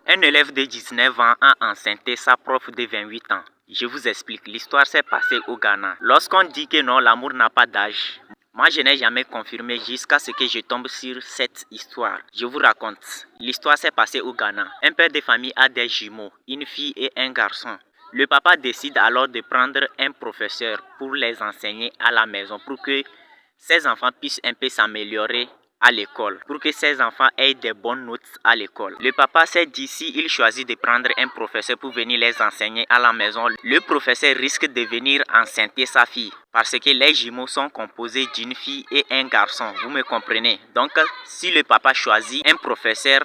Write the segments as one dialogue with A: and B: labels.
A: Un élève de 19 ans a enceinté sa prof de 28 ans. Je vous explique, l'histoire s'est passée au Ghana. Lorsqu'on dit que non, l'amour n'a pas d'âge, moi je n'ai jamais confirmé jusqu'à ce que je tombe sur cette histoire. Je vous raconte. L'histoire s'est passée au Ghana. Un père de famille a des jumeaux, une fille et un garçon. Le papa décide alors de prendre un professeur pour les enseigner à la maison pour que ses enfants puissent un peu s'améliorer à l'école, pour que ses enfants aient des bonnes notes à l'école. Le papa s'est dit, s'il choisit de prendre un professeur pour venir les enseigner à la maison, le professeur risque de venir enceinter sa fille, parce que les jumeaux sont composés d'une fille et un garçon, vous me comprenez? Donc, si le papa choisit un professeur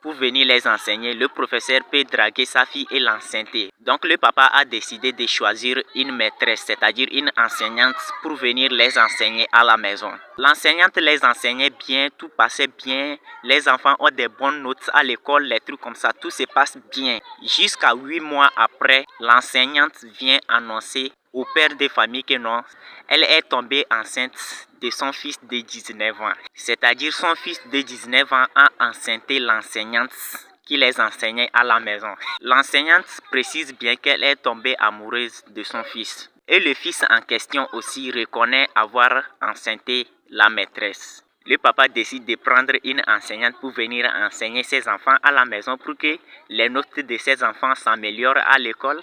A: pour venir les enseigner, le professeur peut draguer sa fille et l'enceinter. Donc le papa a décidé de choisir une maîtresse, c'est-à-dire une enseignante pour venir les enseigner à la maison. L'enseignante les enseignait bien, tout passait bien, les enfants ont des bonnes notes à l'école, les trucs comme ça, tout se passe bien. Jusqu'à 8 mois après, l'enseignante vient annoncer au père de famille que non, elle est tombée enceinte de son fils de 19 ans. C'est-à-dire son fils de 19 ans a enceinté l'enseignante qui les enseignait à la maison. L'enseignante précise bien qu'elle est tombée amoureuse de son fils. Et le fils en question aussi reconnaît avoir enceinté la maîtresse. Le papa décide de prendre une enseignante pour venir enseigner ses enfants à la maison pour que les notes de ses enfants s'améliorent à l'école.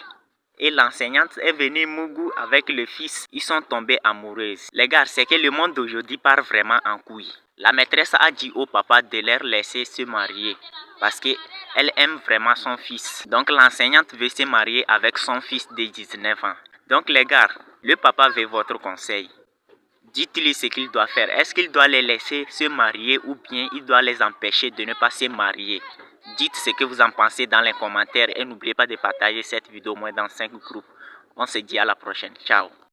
A: Et l'enseignante est venue mougou avec le fils. Ils sont tombés amoureuses. Les gars, c'est que le monde d'aujourd'hui part vraiment en couille. La maîtresse a dit au papa de leur laisser se marier parce qu'elle aime vraiment son fils. Donc l'enseignante veut se marier avec son fils de 19 ans. Donc les gars, le papa veut votre conseil. Dites-lui ce qu'il doit faire. Est-ce qu'il doit les laisser se marier ou bien il doit les empêcher de ne pas se marier? Dites ce que vous en pensez dans les commentaires et n'oubliez pas de partager cette vidéo au moins dans 5 groupes. On se dit à la prochaine. Ciao.